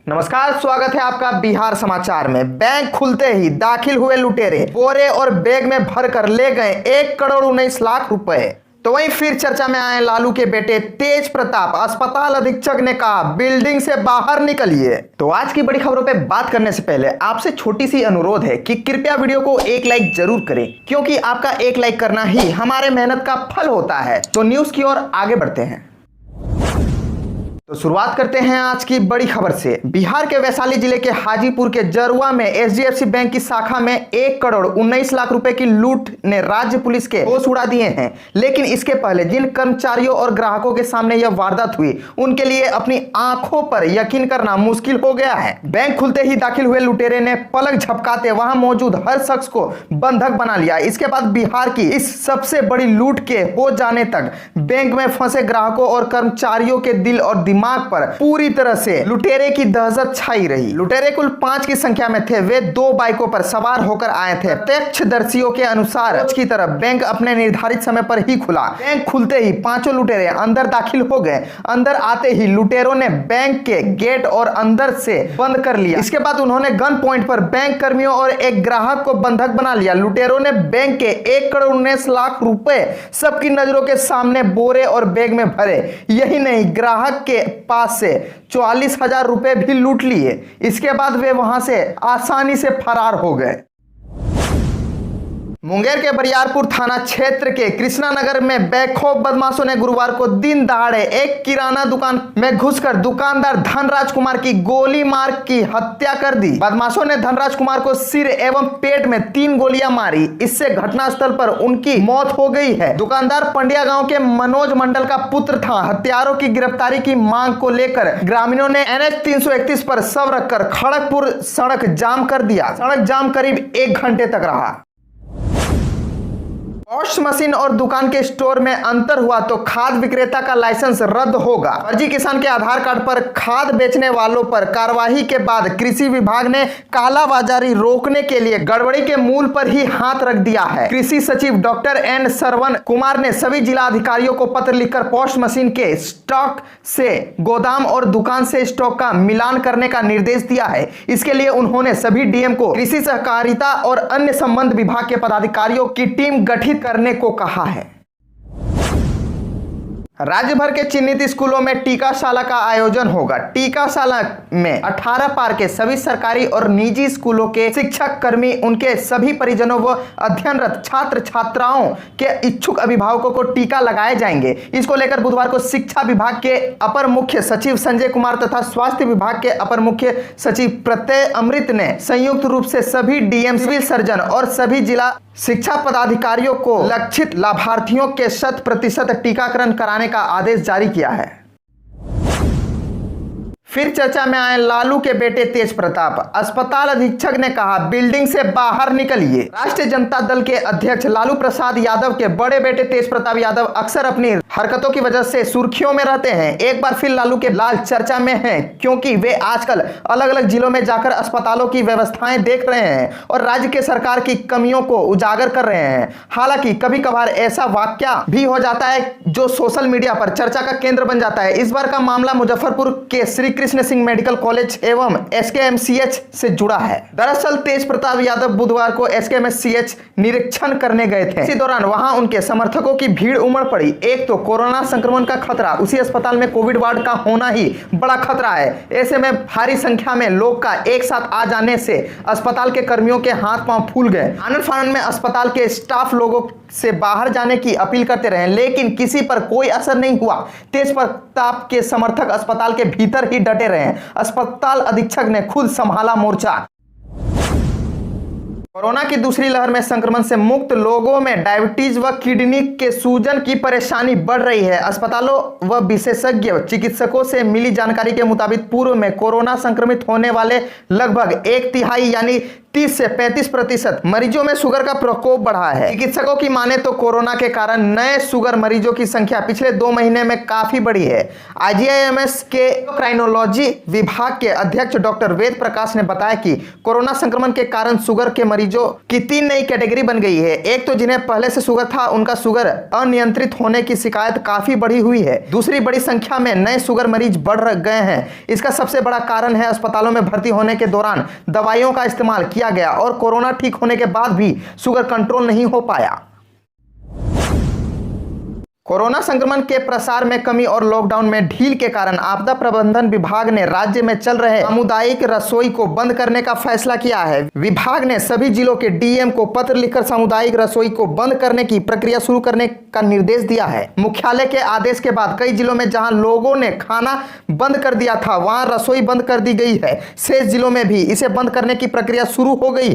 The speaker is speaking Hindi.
नमस्कार, स्वागत है आपका बिहार समाचार में। बैंक खुलते ही दाखिल हुए लुटेरे, बोरे और बैग में भरकर ले गए 1,19,00,000 रुपए। तो वहीं फिर चर्चा में आए लालू के बेटे तेज प्रताप। अस्पताल अधीक्षक ने कहा बिल्डिंग से बाहर निकलिए। तो आज की बड़ी खबरों पे बात करने से पहले आपसे छोटी सी अनुरोध है कि कृपया वीडियो को एक लाइक जरूर करें, क्योंकि आपका एक लाइक करना ही हमारे मेहनत का फल होता है। तो न्यूज की ओर आगे बढ़ते हैं। तो शुरुआत करते हैं आज की बड़ी खबर से। बिहार के वैशाली जिले के हाजीपुर के जरुआ में एचडीएफसी बैंक की शाखा में 1,19,00,000 रुपए की लूट ने राज्य पुलिस के होश उड़ा दिए हैं। लेकिन इसके पहले जिन कर्मचारियों और ग्राहकों के सामने यह वारदात हुई, उनके लिए अपनी आंखों पर यकीन करना मुश्किल हो गया है। बैंक खुलते ही दाखिल हुए लुटेरे ने पलक झपकाते वहां मौजूद हर शख्स को बंधक बना लिया। इसके बाद बिहार की इस सबसे बड़ी लूट के हो जाने तक बैंक में फंसे ग्राहकों और कर्मचारियों के दिल और दिमाग पर पूरी तरह से लुटेरे की दहशत छाई रही। लुटेरे कुल 5 की संख्या में थे। वे 2 बाइकों पर सवार होकर आए थे। प्रत्यक्षदर्शियों के अनुसार की तरफ बैंक अपने निर्धारित समय पर ही खुला। बैंक खुलते ही पांचों लुटेरे अंदर दाखिल हो गए। अंदर आते ही लुटेरों ने बैंक के गेट और अंदर से बंद कर लिया। इसके बाद उन्होंने गन पॉइंट पर बैंक कर्मियों और एक ग्राहक को बंधक बना लिया। लुटेरों ने बैंक के 1,19,00,000 रुपए सबकी नजरों के सामने बोरे और बैग में भरे। यही नहीं, ग्राहक के पास से 44,000 रुपए भी लूट लिए। इसके बाद वे वहां से आसानी से फरार हो गए। मुंगेर के बरियारपुर थाना क्षेत्र के कृष्णा नगर में बेखौफ बदमाशों ने गुरुवार को दिन दहाड़े एक किराना दुकान में घुसकर दुकानदार धनराज कुमार की गोली मार की हत्या कर दी। बदमाशों ने धनराज कुमार को सिर एवं पेट में 3 गोलियां मारी। इससे घटनास्थल पर उनकी मौत हो गई है। दुकानदार पंडिया गांव के मनोज मंडल का पुत्र था। हत्यारों की गिरफ्तारी की मांग को लेकर ग्रामीणों ने NH 331 पर शव रखकर खड़गपुर सड़क जाम कर दिया। सड़क जाम करीब 1 घंटे तक रहा। पॉश मशीन और दुकान के स्टोर में अंतर हुआ तो खाद विक्रेता का लाइसेंस रद्द होगा। फर्जी किसान के आधार कार्ड पर खाद बेचने वालों पर कार्रवाई के बाद कृषि विभाग ने कालाबाजारी रोकने के लिए गड़बड़ी के मूल पर ही हाथ रख दिया है। कृषि सचिव डॉक्टर एन श्रवण कुमार ने सभी जिला अधिकारियों को पत्र लिखकर पॉश मशीन के स्टॉक से गोदाम और दुकान से स्टॉक का मिलान करने का निर्देश दिया है। इसके लिए उन्होंने सभी डीएम को कृषि सहकारिता और अन्य संबंध विभाग के पदाधिकारियों की टीम गठित करने को कहा है। राज्य भर के चिन्हित स्कूलों में टीकाशाला का आयोजन होगा। टीकाशाला में 18 पार के सभी सरकारी और निजी स्कूलों के शिक्षक कर्मी, उनके सभी परिजनों व अध्ययनरत छात्र छात्राओं के इच्छुक अभिभावकों को टीका लगाए जाएंगे। इसको लेकर बुधवार को शिक्षा विभाग के अपर मुख्य सचिव संजय कुमार तथा स्वास्थ्य विभाग के अपर मुख्य सचिव प्रत्यय अमृत ने संयुक्त रूप से सभी डीएम, सिविल सर्जन और सभी जिला शिक्षा पदाधिकारियों को लक्षित लाभार्थियों के 100% टीकाकरण कराने का आदेश जारी किया है। फिर चर्चा में आए लालू के बेटे तेज प्रताप। अस्पताल अधीक्षक ने कहा बिल्डिंग से बाहर निकलिए। राष्ट्रीय जनता दल के अध्यक्ष लालू प्रसाद यादव के बड़े बेटे तेज प्रताप यादव अक्सर अपनी हरकतों की वजह से सुर्खियों में रहते हैं। एक बार फिर लालू के लाल चर्चा में हैं, क्योंकि वे आजकल अलग अलग जिलों में जाकर अस्पतालों की व्यवस्थाएं देख रहे हैं और राज्य के सरकार की कमियों को उजागर कर रहे हैं। हालांकि कभी कभार ऐसा वाकया भी हो जाता है जो सोशल मीडिया पर चर्चा का केंद्र बन जाता है। इस बार का मामला मुजफ्फरपुर के श्री कृष्ण सिंह मेडिकल कॉलेज एवं SKMCH से जुड़ा है। दरअसल तेज प्रताप यादव बुधवार को SKMCH निरीक्षण करने गए थे। इसी दौरान वहां उनके समर्थकों की भीड़ उमड़ पड़ी। एक तो कोरोना संक्रमण का खतरा, उसी अस्पताल में कोविड वार्ड का होना ही बड़ा खतरा है। ऐसे में भारी संख्या में लोग का एक साथ आ जाने से अस्पताल के कर्मियों के हाथ पांव फूल गए। आनन फानन में अस्पताल के स्टाफ लोगों से बाहर जाने की अपील करते रहे, लेकिन किसी पर कोई असर नहीं हुआ। तेज प्रताप के समर्थक अस्पताल के भीतर ही डटे रहे। अस्पताल अधीक्षक ने खुद संभाला मोर्चा। कोरोना की दूसरी लहर में संक्रमण से मुक्त लोगों में डायबिटीज व किडनी के सूजन की परेशानी बढ़ रही है। अस्पतालों व विशेषज्ञ चिकित्सकों से मिली जानकारी के मुताबिक पूर्व में कोरोना संक्रमित होने वाले लगभग 1/3 यानी 30 से 35% मरीजों में शुगर का प्रकोप बढ़ा है। चिकित्सकों की माने तो कोरोना के कारण नए शुगर मरीजों की संख्या पिछले 2 महीने में काफी बढ़ी है। IGIMS के एंडोक्राइनोलॉजी विभाग के अध्यक्ष डॉक्टर वेद प्रकाश ने बताया कि कोरोना संक्रमण के कारण शुगर के मरीजों की 3 नई कैटेगरी बन गई है। एक तो जिन्हें पहले से शुगर था, उनका शुगर अनियंत्रित होने की शिकायत काफी बढ़ी हुई है। दूसरी, बड़ी संख्या में नए शुगर मरीज बढ़ गए हैं। इसका सबसे बड़ा कारण है अस्पतालों में भर्ती होने के दौरान दवाइयों का इस्तेमाल किया गया और कोरोना ठीक होने के बाद भी शुगर कंट्रोल नहीं हो पाया। कोरोना संक्रमण के प्रसार में कमी और लॉकडाउन में ढील के कारण आपदा प्रबंधन विभाग ने राज्य में चल रहे सामुदायिक रसोई को बंद करने का फैसला किया है। विभाग ने सभी जिलों के डीएम को पत्र लिखकर सामुदायिक रसोई को बंद करने की प्रक्रिया शुरू करने का निर्देश दिया है। मुख्यालय के आदेश के बाद कई जिलों में जहां लोगों ने खाना बंद कर दिया था, वहां रसोई बंद कर दी गई है। शेष जिलों में भी इसे बंद करने की प्रक्रिया शुरू हो गई है।